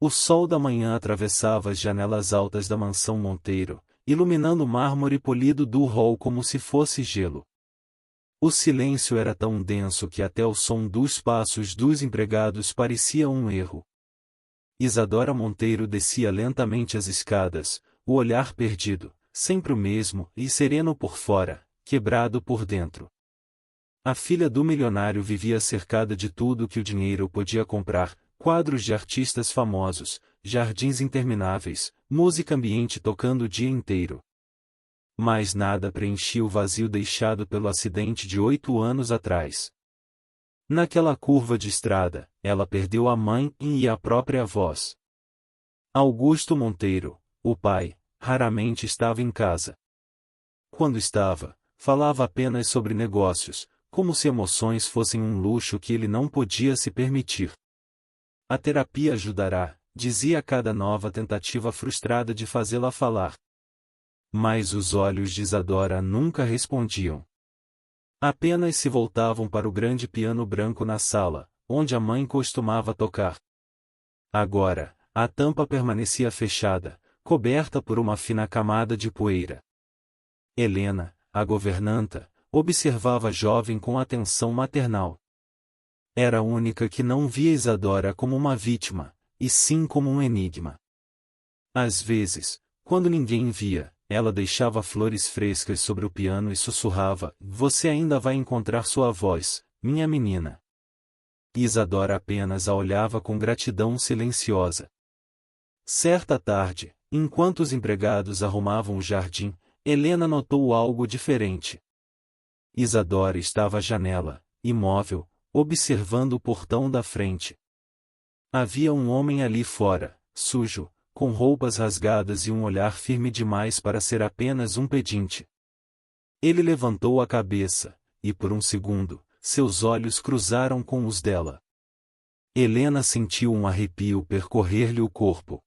O sol da manhã atravessava as janelas altas da mansão Monteiro, iluminando o mármore polido do hall como se fosse gelo. O silêncio era tão denso que até o som dos passos dos empregados parecia um erro. Isadora Monteiro descia lentamente as escadas, o olhar perdido, sempre o mesmo e sereno por fora, quebrado por dentro. A filha do milionário vivia cercada de tudo que o dinheiro podia comprar: quadros de artistas famosos, jardins intermináveis, música ambiente tocando o dia inteiro. Mas nada preenchia o vazio deixado pelo acidente de 8 anos atrás. Naquela curva de estrada, ela perdeu a mãe e a própria voz. Augusto Monteiro, o pai, raramente estava em casa. Quando estava, falava apenas sobre negócios, como se emoções fossem um luxo que ele não podia se permitir. A terapia ajudará, dizia a cada nova tentativa frustrada de fazê-la falar. Mas os olhos de Isadora nunca respondiam. Apenas se voltavam para o grande piano branco na sala, onde a mãe costumava tocar. Agora, a tampa permanecia fechada, coberta por uma fina camada de poeira. Helena, a governanta, observava a jovem com atenção maternal. Era a única que não via Isadora como uma vítima, e sim como um enigma. Às vezes, quando ninguém via, ela deixava flores frescas sobre o piano e sussurrava: "Você ainda vai encontrar sua voz, minha menina." Isadora apenas a olhava com gratidão silenciosa. Certa tarde, enquanto os empregados arrumavam o jardim, Helena notou algo diferente. Isadora estava à janela, imóvel, observando o portão da frente. Havia um homem ali fora, sujo, com roupas rasgadas e um olhar firme demais para ser apenas um pedinte. Ele levantou a cabeça, e por um segundo, seus olhos cruzaram com os dela. Helena sentiu um arrepio percorrer-lhe o corpo.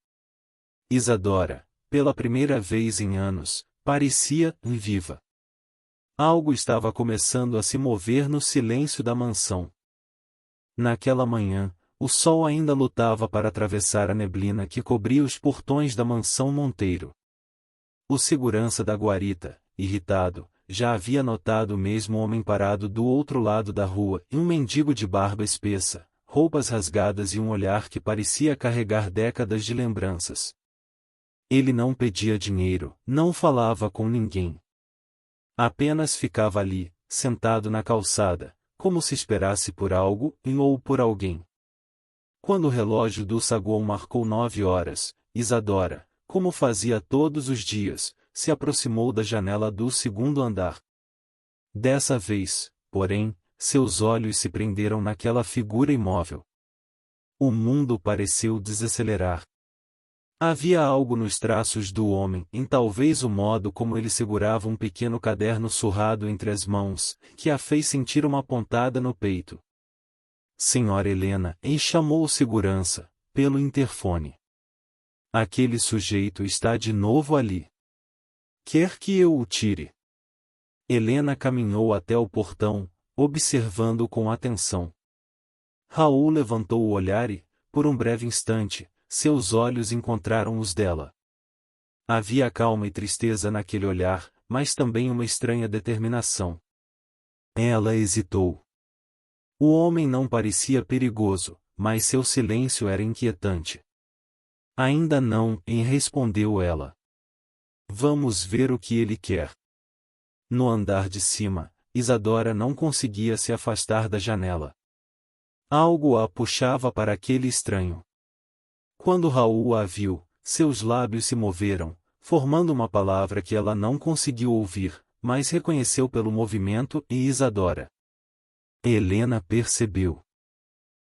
Isadora, pela primeira vez em anos, parecia viva. Algo estava começando a se mover no silêncio da mansão. Naquela manhã, o sol ainda lutava para atravessar a neblina que cobria os portões da mansão Monteiro. O segurança da guarita, irritado, já havia notado mesmo o homem parado do outro lado da rua e um mendigo de barba espessa, roupas rasgadas e um olhar que parecia carregar décadas de lembranças. Ele não pedia dinheiro, não falava com ninguém. Apenas ficava ali, sentado na calçada, como se esperasse por algo ou por alguém. Quando o relógio do saguão marcou 9 horas, Isadora, como fazia todos os dias, se aproximou da janela do segundo andar. Dessa vez, porém, seus olhos se prenderam naquela figura imóvel. O mundo pareceu desacelerar. Havia algo nos traços do homem, em talvez o modo como ele segurava um pequeno caderno surrado entre as mãos, que a fez sentir uma pontada no peito. Senhora Helena, e chamou o segurança, pelo interfone. Aquele sujeito está de novo ali. Quer que eu o tire? Helena caminhou até o portão, observando com atenção. Raul levantou o olhar e, por um breve instante, seus olhos encontraram os dela. Havia calma e tristeza naquele olhar, mas também uma estranha determinação. Ela hesitou. O homem não parecia perigoso, mas seu silêncio era inquietante. Ainda não, respondeu ela. Vamos ver o que ele quer. No andar de cima, Isadora não conseguia se afastar da janela. Algo a puxava para aquele estranho. Quando Raul a viu, seus lábios se moveram, formando uma palavra que ela não conseguiu ouvir, mas reconheceu pelo movimento e Isadora. Helena percebeu.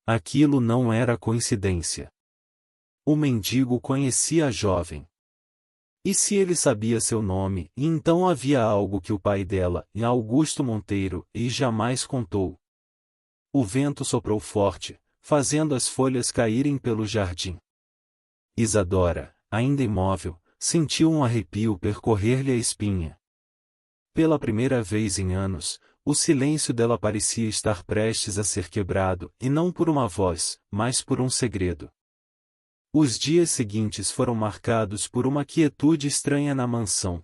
Aquilo não era coincidência. O mendigo conhecia a jovem. E se ele sabia seu nome, então havia algo que o pai dela, Augusto Monteiro, jamais contou. O vento soprou forte, fazendo as folhas caírem pelo jardim. Isadora, ainda imóvel, sentiu um arrepio percorrer-lhe a espinha. Pela primeira vez em anos, o silêncio dela parecia estar prestes a ser quebrado, e não por uma voz, mas por um segredo. Os dias seguintes foram marcados por uma quietude estranha na mansão.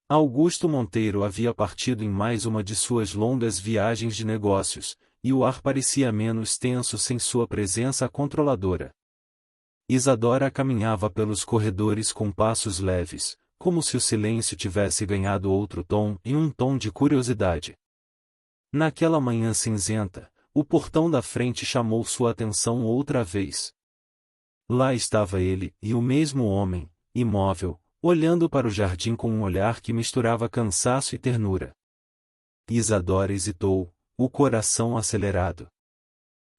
Augusto Monteiro havia partido em mais uma de suas longas viagens de negócios, e o ar parecia menos tenso sem sua presença controladora. Isadora caminhava pelos corredores com passos leves, como se o silêncio tivesse ganhado outro tom e um tom de curiosidade. Naquela manhã cinzenta, o portão da frente chamou sua atenção outra vez. Lá estava ele, e o mesmo homem, imóvel, olhando para o jardim com um olhar que misturava cansaço e ternura. Isadora hesitou, o coração acelerado.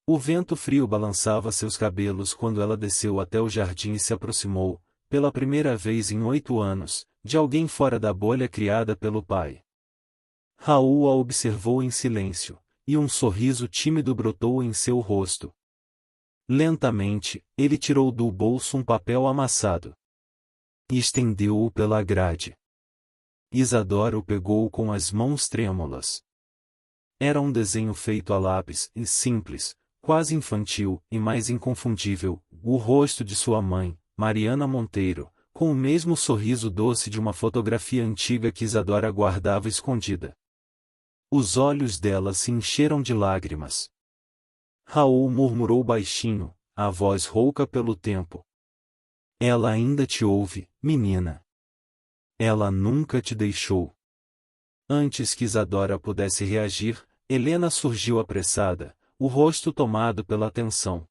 O vento frio balançava seus cabelos quando ela desceu até o jardim e se aproximou, pela primeira vez em 8 anos, de alguém fora da bolha criada pelo pai. Raul a observou em silêncio, e um sorriso tímido brotou em seu rosto. Lentamente, ele tirou do bolso um papel amassado e estendeu-o pela grade. Isadora o pegou com as mãos trêmulas. Era um desenho feito a lápis, e simples, quase infantil, e mais inconfundível, o rosto de sua mãe, Mariana Monteiro, com o mesmo sorriso doce de uma fotografia antiga que Isadora guardava escondida. Os olhos dela se encheram de lágrimas. Raul murmurou baixinho, a voz rouca pelo tempo. Ela ainda te ouve, menina. Ela nunca te deixou. Antes que Isadora pudesse reagir, Helena surgiu apressada, o rosto tomado pela tensão.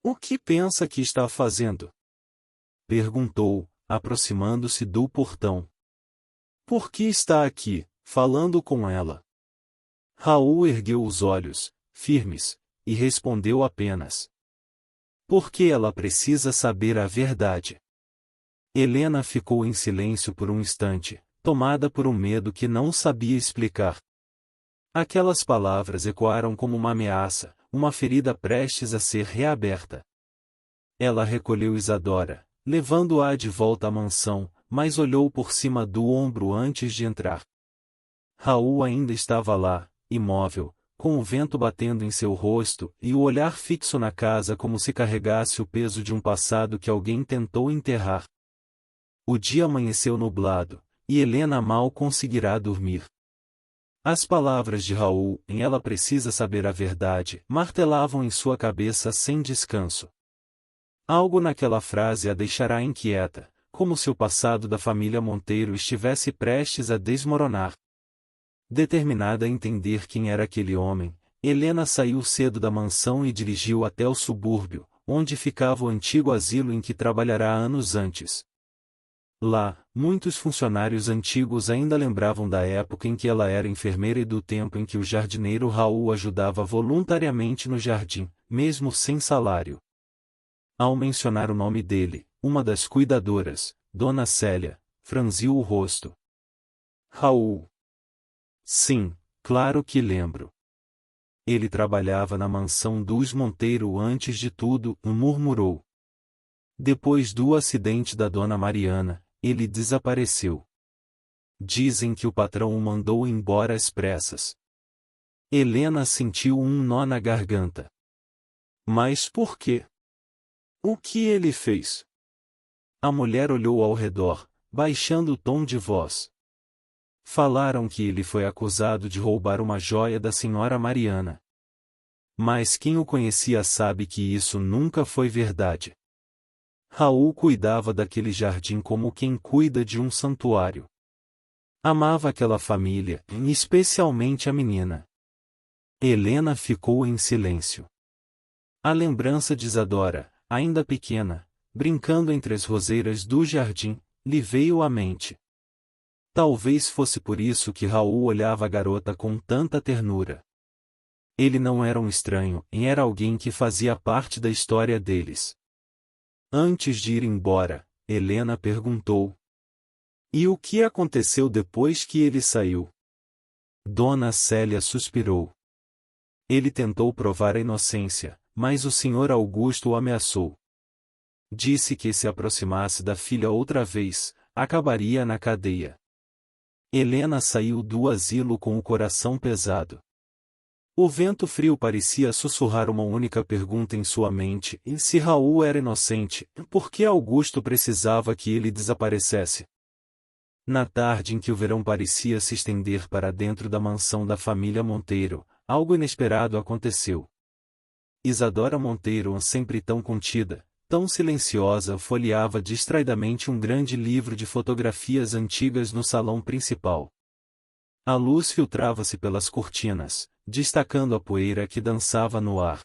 O que pensa que está fazendo? Perguntou, aproximando-se do portão. Por que está aqui, falando com ela? Raul ergueu os olhos, firmes, e respondeu apenas. Porque ela precisa saber a verdade. Helena ficou em silêncio por um instante, tomada por um medo que não sabia explicar. Aquelas palavras ecoaram como uma ameaça, uma ferida prestes a ser reaberta. Ela recolheu Isadora, levando-a de volta à mansão, mas olhou por cima do ombro antes de entrar. Raul ainda estava lá, imóvel, com o vento batendo em seu rosto e o olhar fixo na casa como se carregasse o peso de um passado que alguém tentou enterrar. O dia amanheceu nublado, e Helena mal conseguirá dormir. As palavras de Raul, em ela precisa saber a verdade, martelavam em sua cabeça sem descanso. Algo naquela frase a deixará inquieta, como se o passado da família Monteiro estivesse prestes a desmoronar. Determinada a entender quem era aquele homem, Helena saiu cedo da mansão e dirigiu até o subúrbio, onde ficava o antigo asilo em que trabalhará anos antes. Lá, muitos funcionários antigos ainda lembravam da época em que ela era enfermeira e do tempo em que o jardineiro Raul ajudava voluntariamente no jardim, mesmo sem salário. Ao mencionar o nome dele, uma das cuidadoras, Dona Célia, franziu o rosto. Raul. Sim, claro que lembro. Ele trabalhava na mansão dos Monteiro antes de tudo, murmurou. Depois do acidente da Dona Mariana, ele desapareceu. Dizem que o patrão o mandou embora às pressas. Helena sentiu um nó na garganta. Mas por quê? O que ele fez? A mulher olhou ao redor, baixando o tom de voz. Falaram que ele foi acusado de roubar uma joia da senhora Mariana. Mas quem o conhecia sabe que isso nunca foi verdade. Raul cuidava daquele jardim como quem cuida de um santuário. Amava aquela família, especialmente a menina. Helena ficou em silêncio. A lembrança de Isadora, ainda pequena, brincando entre as roseiras do jardim, lhe veio à mente. Talvez fosse por isso que Raul olhava a garota com tanta ternura. Ele não era um estranho, era alguém que fazia parte da história deles. Antes de ir embora, Helena perguntou. E o que aconteceu depois que ele saiu? Dona Célia suspirou. Ele tentou provar a inocência, mas o Sr. Augusto o ameaçou. Disse que se aproximasse da filha outra vez, acabaria na cadeia. Helena saiu do asilo com o coração pesado. O vento frio parecia sussurrar uma única pergunta em sua mente: e se Raul era inocente, por que Augusto precisava que ele desaparecesse? Na tarde em que o verão parecia se estender para dentro da mansão da família Monteiro, algo inesperado aconteceu. Isadora Monteiro, sempre tão contida, tão silenciosa, folheava distraidamente um grande livro de fotografias antigas no salão principal. A luz filtrava-se pelas cortinas, destacando a poeira que dançava no ar.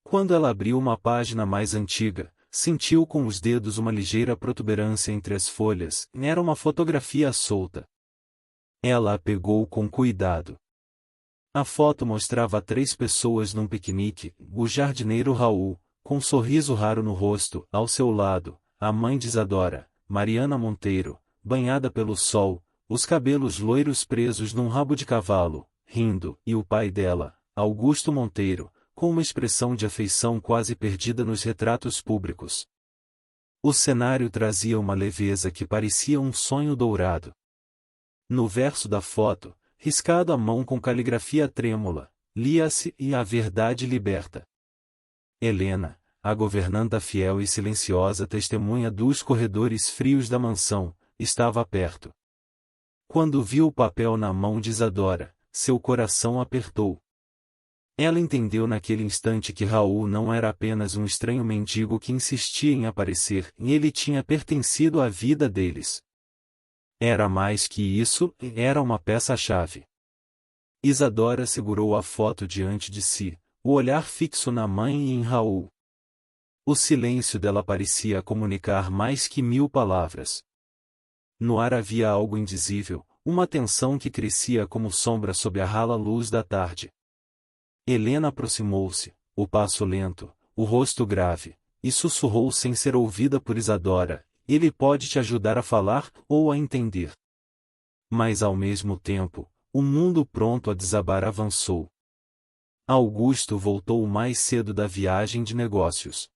Quando ela abriu uma página mais antiga, sentiu com os dedos uma ligeira protuberância entre as folhas. Era uma fotografia solta. Ela a pegou com cuidado. A foto mostrava 3 pessoas num piquenique: o jardineiro Raul, com um sorriso raro no rosto, ao seu lado, a mãe de Isadora, Mariana Monteiro, banhada pelo sol, os cabelos loiros presos num rabo de cavalo, rindo, e o pai dela, Augusto Monteiro, com uma expressão de afeição quase perdida nos retratos públicos. O cenário trazia uma leveza que parecia um sonho dourado. No verso da foto, riscado à mão com caligrafia trêmula, lia-se: "E a verdade liberta". Helena, a governanta fiel e silenciosa testemunha dos corredores frios da mansão, estava perto. Quando viu o papel na mão de Isadora, seu coração apertou. Ela entendeu naquele instante que Raul não era apenas um estranho mendigo que insistia em aparecer, e ele tinha pertencido à vida deles. Era mais que isso, era uma peça-chave. Isadora segurou a foto diante de si, o olhar fixo na mãe e em Raul. O silêncio dela parecia comunicar mais que 1000 palavras. No ar havia algo indizível, uma tensão que crescia como sombra sob a rala luz da tarde. Helena aproximou-se, o passo lento, o rosto grave, e sussurrou sem ser ouvida por Isadora: "Ele pode te ajudar a falar, ou a entender". Mas ao mesmo tempo, o mundo pronto a desabar avançou. Augusto voltou mais cedo da viagem de negócios.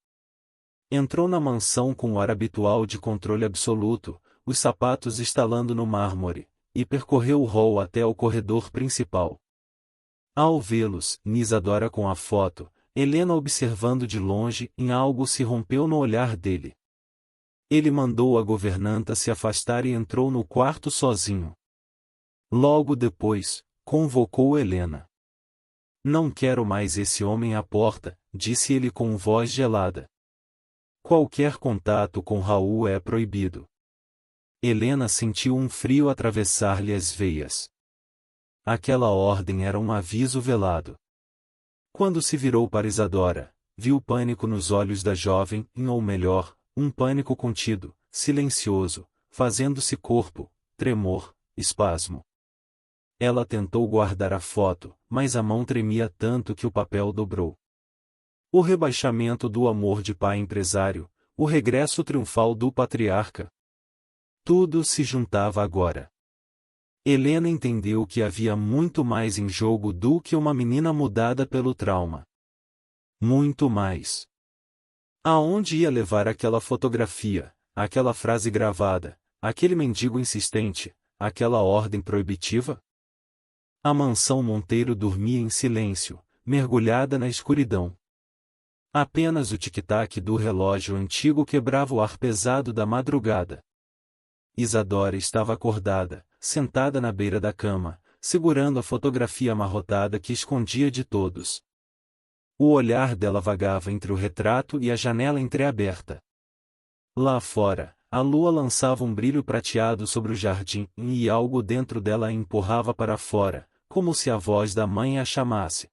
Entrou na mansão com o ar habitual de controle absoluto, os sapatos estalando no mármore, e percorreu o hall até o corredor principal. Ao vê-los, Isadora com a foto, Helena observando de longe, em algo se rompeu no olhar dele. Ele mandou a governanta se afastar e entrou no quarto sozinho. Logo depois, convocou Helena. "Não quero mais esse homem à porta", disse ele com voz gelada. "Qualquer contato com Raul é proibido". Helena sentiu um frio atravessar-lhe as veias. Aquela ordem era um aviso velado. Quando se virou para Isadora, viu pânico nos olhos da jovem, ou melhor, um pânico contido, silencioso, fazendo-se corpo, tremor, espasmo. Ela tentou guardar a foto, mas a mão tremia tanto que o papel dobrou. O rebaixamento do amor de pai empresário, o regresso triunfal do patriarca. Tudo se juntava agora. Helena entendeu que havia muito mais em jogo do que uma menina mudada pelo trauma. Muito mais. Aonde ia levar aquela fotografia, aquela frase gravada, aquele mendigo insistente, aquela ordem proibitiva? A mansão Monteiro dormia em silêncio, mergulhada na escuridão. Apenas o tic-tac do relógio antigo quebrava o ar pesado da madrugada. Isadora estava acordada, sentada na beira da cama, segurando a fotografia amarrotada que escondia de todos. O olhar dela vagava entre o retrato e a janela entreaberta. Lá fora, a lua lançava um brilho prateado sobre o jardim, e algo dentro dela a empurrava para fora, como se a voz da mãe a chamasse.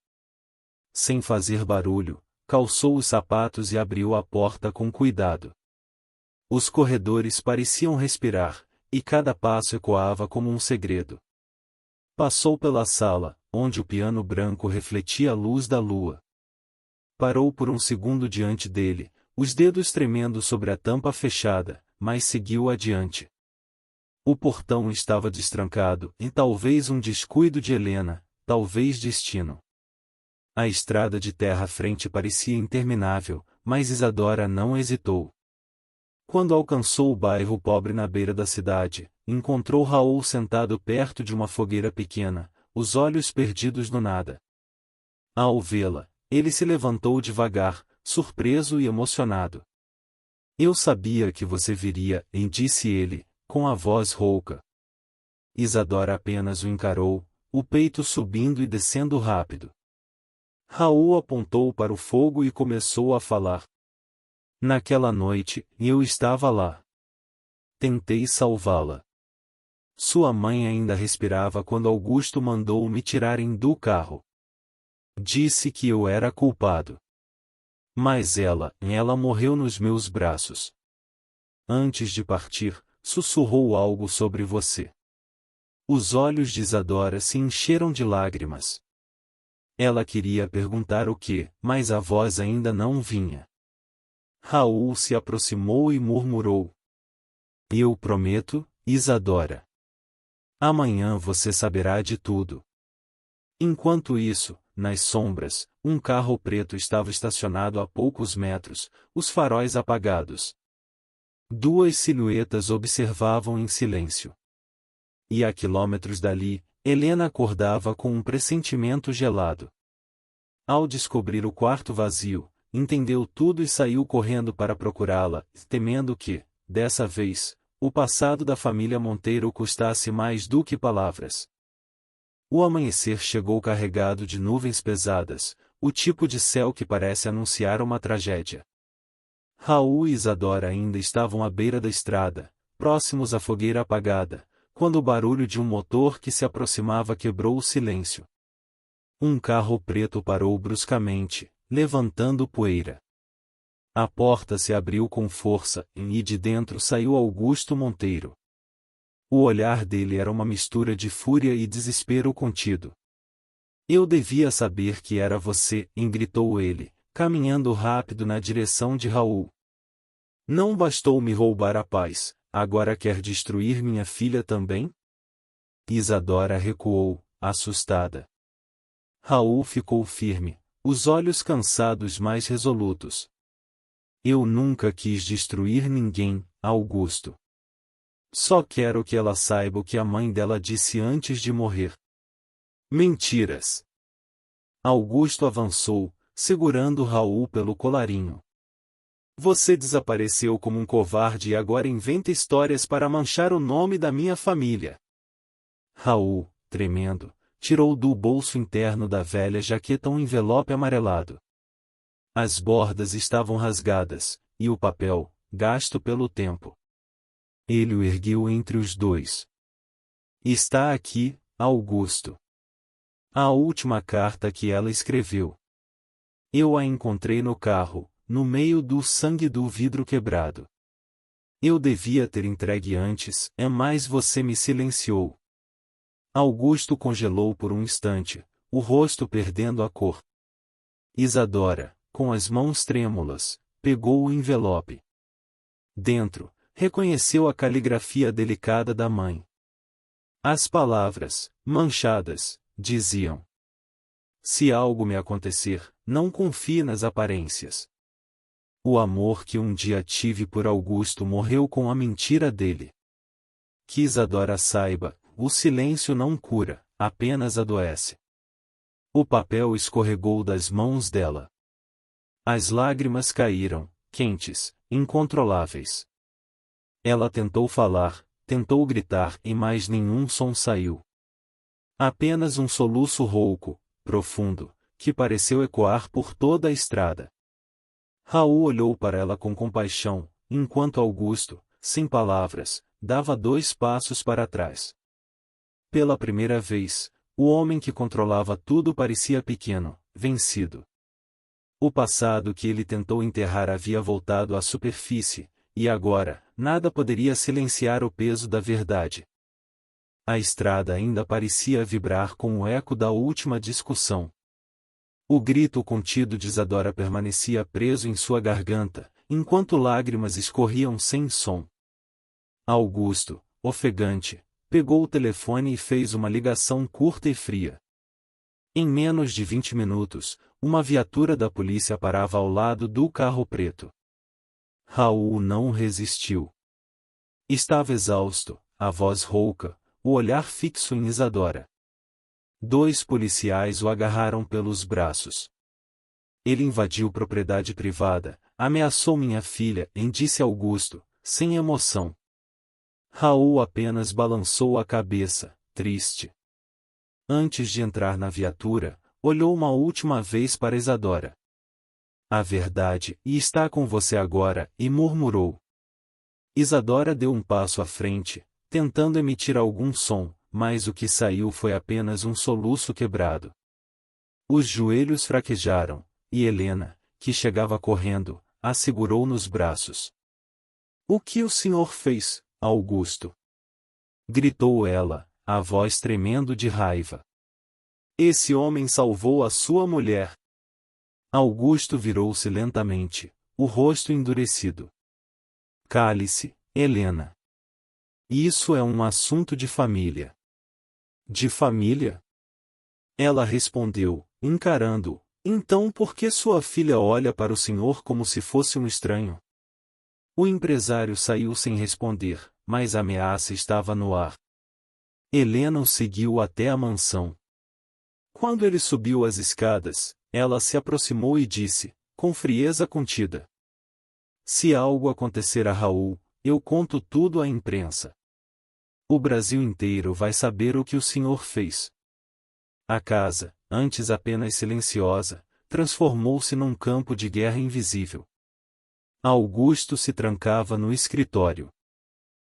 Sem fazer barulho, calçou os sapatos e abriu a porta com cuidado. Os corredores pareciam respirar, e cada passo ecoava como um segredo. Passou pela sala, onde o piano branco refletia a luz da lua. Parou por um segundo diante dele, os dedos tremendo sobre a tampa fechada, mas seguiu adiante. O portão estava destrancado, e talvez um descuido de Helena, talvez destino. A estrada de terra à frente parecia interminável, mas Isadora não hesitou. Quando alcançou o bairro pobre na beira da cidade, encontrou Raul sentado perto de uma fogueira pequena, os olhos perdidos no nada. Ao vê-la, ele se levantou devagar, surpreso e emocionado. Eu sabia que você viria, disse ele, com a voz rouca. Isadora apenas o encarou, o peito subindo e descendo rápido. Raul apontou para o fogo e começou a falar. Naquela noite, eu estava lá. Tentei salvá-la. Sua mãe ainda respirava quando Augusto mandou-me tirarem do carro. Disse que eu era culpado. Mas ela morreu nos meus braços. Antes de partir, sussurrou algo sobre você. Os olhos de Isadora se encheram de lágrimas. Ela queria perguntar o que, mas a voz ainda não vinha. Raul se aproximou e murmurou. Eu prometo, Isadora. Amanhã você saberá de tudo. Enquanto isso, nas sombras, um carro preto estava estacionado a poucos metros, os faróis apagados. Duas silhuetas observavam em silêncio. E a quilômetros dali, Helena acordava com um pressentimento gelado. Ao descobrir o quarto vazio, entendeu tudo e saiu correndo para procurá-la, temendo que, dessa vez, o passado da família Monteiro custasse mais do que palavras. O amanhecer chegou carregado de nuvens pesadas, o tipo de céu que parece anunciar uma tragédia. Raul e Isadora ainda estavam à beira da estrada, próximos à fogueira apagada, quando o barulho de um motor que se aproximava quebrou o silêncio. Um carro preto parou bruscamente, levantando poeira. A porta se abriu com força, e de dentro saiu Augusto Monteiro. O olhar dele era uma mistura de fúria e desespero contido. Eu devia saber que era você, gritou ele, caminhando rápido na direção de Raul. Não bastou me roubar a paz, agora quer destruir minha filha também? Isadora recuou, assustada. Raul ficou firme, os olhos cansados mas resolutos. Eu nunca quis destruir ninguém, Augusto. Só quero que ela saiba o que a mãe dela disse antes de morrer. Mentiras! Augusto avançou, segurando Raul pelo colarinho. Você desapareceu como um covarde e agora inventa histórias para manchar o nome da minha família. Raul, tremendo, tirou do bolso interno da velha jaqueta um envelope amarelado. As bordas estavam rasgadas, e o papel, gasto pelo tempo. Ele o ergueu entre os dois. Está aqui, Augusto. A última carta que ela escreveu. Eu a encontrei no carro, no meio do sangue do vidro quebrado. Eu devia ter entregue antes, mas você me silenciou. Augusto congelou por um instante, o rosto perdendo a cor. Isadora, com as mãos trêmulas, pegou o envelope. Dentro, reconheceu a caligrafia delicada da mãe. As palavras, manchadas, diziam: se algo me acontecer, não confie nas aparências. O amor que um dia tive por Augusto morreu com a mentira dele. Que Isadora saiba, o silêncio não cura, apenas adoece. O papel escorregou das mãos dela. As lágrimas caíram, quentes, incontroláveis. Ela tentou falar, tentou gritar e mais nenhum som saiu. Apenas um soluço rouco, profundo, que pareceu ecoar por toda a estrada. Raul olhou para ela com compaixão, enquanto Augusto, sem palavras, dava 2 passos para trás. Pela primeira vez, o homem que controlava tudo parecia pequeno, vencido. O passado que ele tentou enterrar havia voltado à superfície, e agora, nada poderia silenciar o peso da verdade. A estrada ainda parecia vibrar com o eco da última discussão. O grito contido de Isadora permanecia preso em sua garganta, enquanto lágrimas escorriam sem som. Augusto, ofegante, pegou o telefone e fez uma ligação curta e fria. Em menos de 20 minutos, uma viatura da polícia parava ao lado do carro preto. Raul não resistiu. Estava exausto, a voz rouca, o olhar fixo em Isadora. 2 policiais o agarraram pelos braços. Ele invadiu propriedade privada, ameaçou minha filha, disse Augusto, sem emoção. Raul apenas balançou a cabeça, triste. Antes de entrar na viatura, olhou uma última vez para Isadora. A verdade, e está com você agora, e murmurou. Isadora deu um passo à frente, tentando emitir algum som, mas o que saiu foi apenas um soluço quebrado. Os joelhos fraquejaram, e Helena, que chegava correndo, a segurou nos braços. O que o senhor fez, Augusto? Gritou ela, a voz tremendo de raiva. Esse homem salvou a sua mulher. Augusto virou-se lentamente, o rosto endurecido. Cale-se, Helena. Isso é um assunto de família. De família? Ela respondeu, encarando-o. Então por que sua filha olha para o senhor como se fosse um estranho? O empresário saiu sem responder, mas a ameaça estava no ar. Helena o seguiu até a mansão. Quando ele subiu as escadas, ela se aproximou e disse, com frieza contida. Se algo acontecer a Raul, eu conto tudo à imprensa. O Brasil inteiro vai saber o que o senhor fez. A casa, antes apenas silenciosa, transformou-se num campo de guerra invisível. Augusto se trancava no escritório.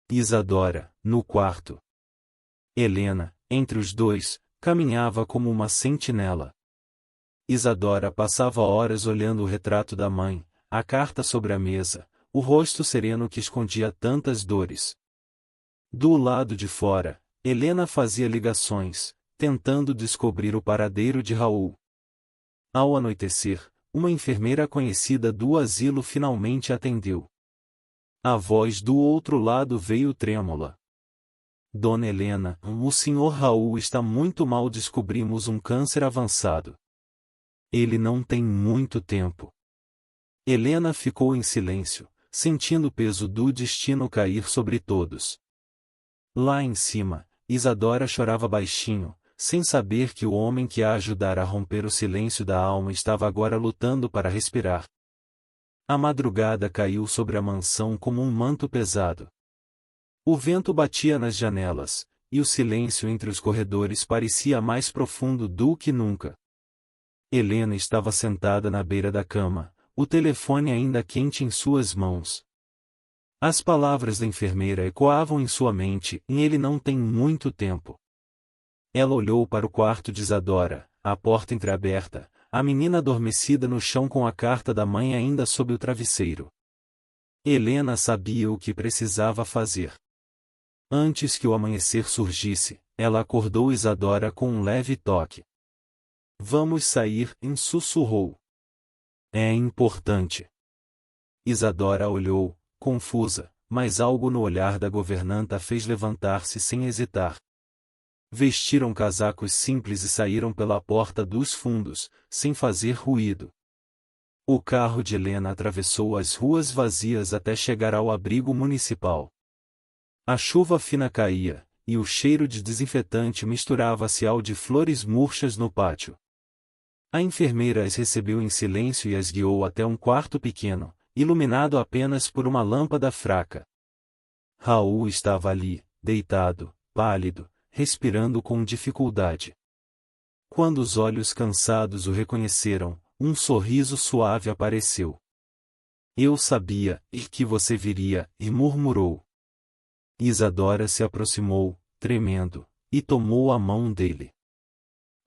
Isadora, no quarto. Helena, entre os dois, caminhava como uma sentinela. Isadora passava horas olhando o retrato da mãe, a carta sobre a mesa, o rosto sereno que escondia tantas dores. Do lado de fora, Helena fazia ligações, tentando descobrir o paradeiro de Raul. Ao anoitecer, uma enfermeira conhecida do asilo finalmente atendeu. A voz do outro lado veio trêmula. Dona Helena, o senhor Raul está muito mal. Descobrimos um câncer avançado. Ele não tem muito tempo. Helena ficou em silêncio, sentindo o peso do destino cair sobre todos. Lá em cima, Isadora chorava baixinho, sem saber que o homem que a ajudara a romper o silêncio da alma estava agora lutando para respirar. A madrugada caiu sobre a mansão como um manto pesado. O vento batia nas janelas, e o silêncio entre os corredores parecia mais profundo do que nunca. Helena estava sentada na beira da cama, o telefone ainda quente em suas mãos. As palavras da enfermeira ecoavam em sua mente, e ele não tem muito tempo. Ela olhou para o quarto de Isadora, a porta entreaberta, a menina adormecida no chão com a carta da mãe ainda sob o travesseiro. Helena sabia o que precisava fazer. Antes que o amanhecer surgisse, ela acordou Isadora com um leve toque. Vamos sair, sussurrou. É importante. Isadora olhou, confusa, mas algo no olhar da governanta a fez levantar-se sem hesitar. Vestiram casacos simples e saíram pela porta dos fundos, sem fazer ruído. O carro de Helena atravessou as ruas vazias até chegar ao abrigo municipal. A chuva fina caía, e o cheiro de desinfetante misturava-se ao de flores murchas no pátio. A enfermeira as recebeu em silêncio e as guiou até um quarto pequeno, iluminado apenas por uma lâmpada fraca. Raul estava ali, deitado, pálido, respirando com dificuldade. Quando os olhos cansados o reconheceram, um sorriso suave apareceu. Eu sabia, e que você viria, e murmurou. Isadora se aproximou, tremendo, e tomou a mão dele.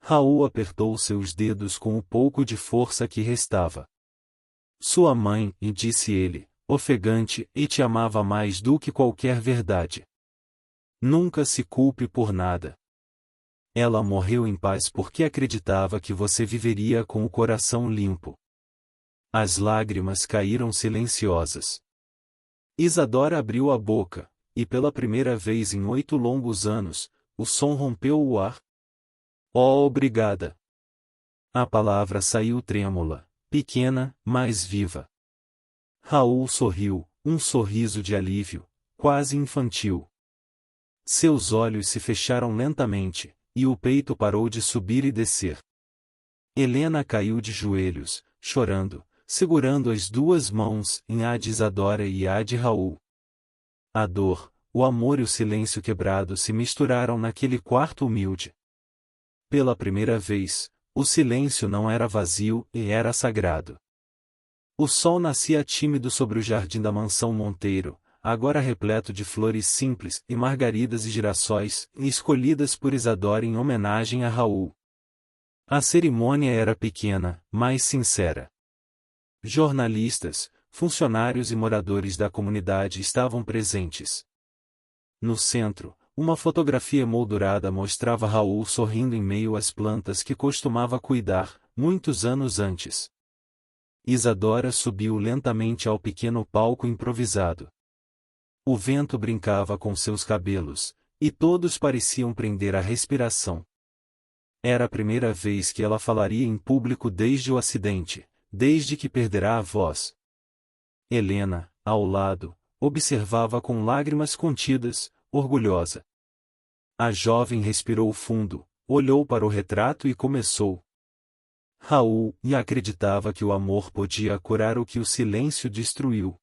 Raul apertou seus dedos com o pouco de força que restava. Sua mãe, e disse ele, ofegante, e te amava mais do que qualquer verdade. Nunca se culpe por nada. Ela morreu em paz porque acreditava que você viveria com o coração limpo. As lágrimas caíram silenciosas. Isadora abriu a boca, e pela primeira vez em 8 longos anos, o som rompeu o ar. Oh, obrigada! A palavra saiu trêmula, pequena, mas viva. Raul sorriu, um sorriso de alívio, quase infantil. Seus olhos se fecharam lentamente, e o peito parou de subir e descer. Helena caiu de joelhos, chorando, segurando as duas mãos em a de Isadora e a de Raul. A dor, o amor e o silêncio quebrado se misturaram naquele quarto humilde. Pela primeira vez, o silêncio não era vazio e era sagrado. O sol nascia tímido sobre o jardim da mansão Monteiro, agora repleto de flores simples e margaridas e girassóis, escolhidas por Isadora em homenagem a Raul. A cerimônia era pequena, mas sincera. Jornalistas, funcionários e moradores da comunidade estavam presentes. No centro, uma fotografia emoldurada mostrava Raul sorrindo em meio às plantas que costumava cuidar, muitos anos antes. Isadora subiu lentamente ao pequeno palco improvisado. O vento brincava com seus cabelos, e todos pareciam prender a respiração. Era a primeira vez que ela falaria em público desde o acidente, desde que perderá a voz. Helena, ao lado, observava com lágrimas contidas, orgulhosa. A jovem respirou fundo, olhou para o retrato e começou. Raul acreditava que o amor podia curar o que o silêncio destruiu.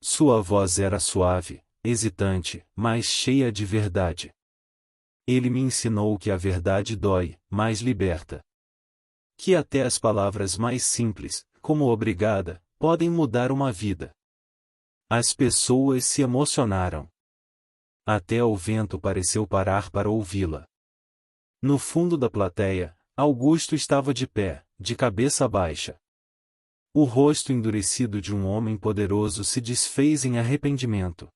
Sua voz era suave, hesitante, mas cheia de verdade. Ele me ensinou que a verdade dói, mas liberta. Que até as palavras mais simples, como obrigada, podem mudar uma vida. As pessoas se emocionaram. Até o vento pareceu parar para ouvi-la. No fundo da plateia, Augusto estava de pé, de cabeça baixa. O rosto endurecido de um homem poderoso se desfez em arrependimento.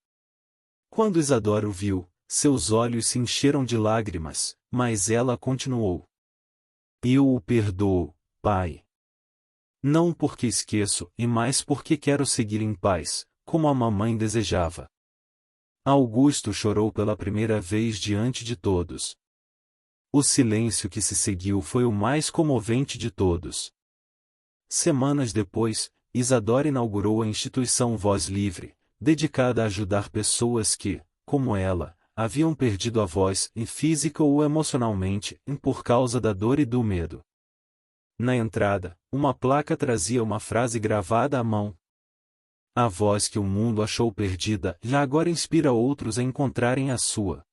Quando Isadora o viu, seus olhos se encheram de lágrimas, mas ela continuou. Eu o perdoo, pai. Não porque esqueço, e mais porque quero seguir em paz, como a mamãe desejava. Augusto chorou pela primeira vez diante de todos. O silêncio que se seguiu foi o mais comovente de todos. Semanas depois, Isadora inaugurou a instituição Voz Livre, dedicada a ajudar pessoas que, como ela, haviam perdido a voz, física ou emocionalmente, por causa da dor e do medo. Na entrada, uma placa trazia uma frase gravada à mão. A voz que o mundo achou perdida já agora inspira outros a encontrarem a sua.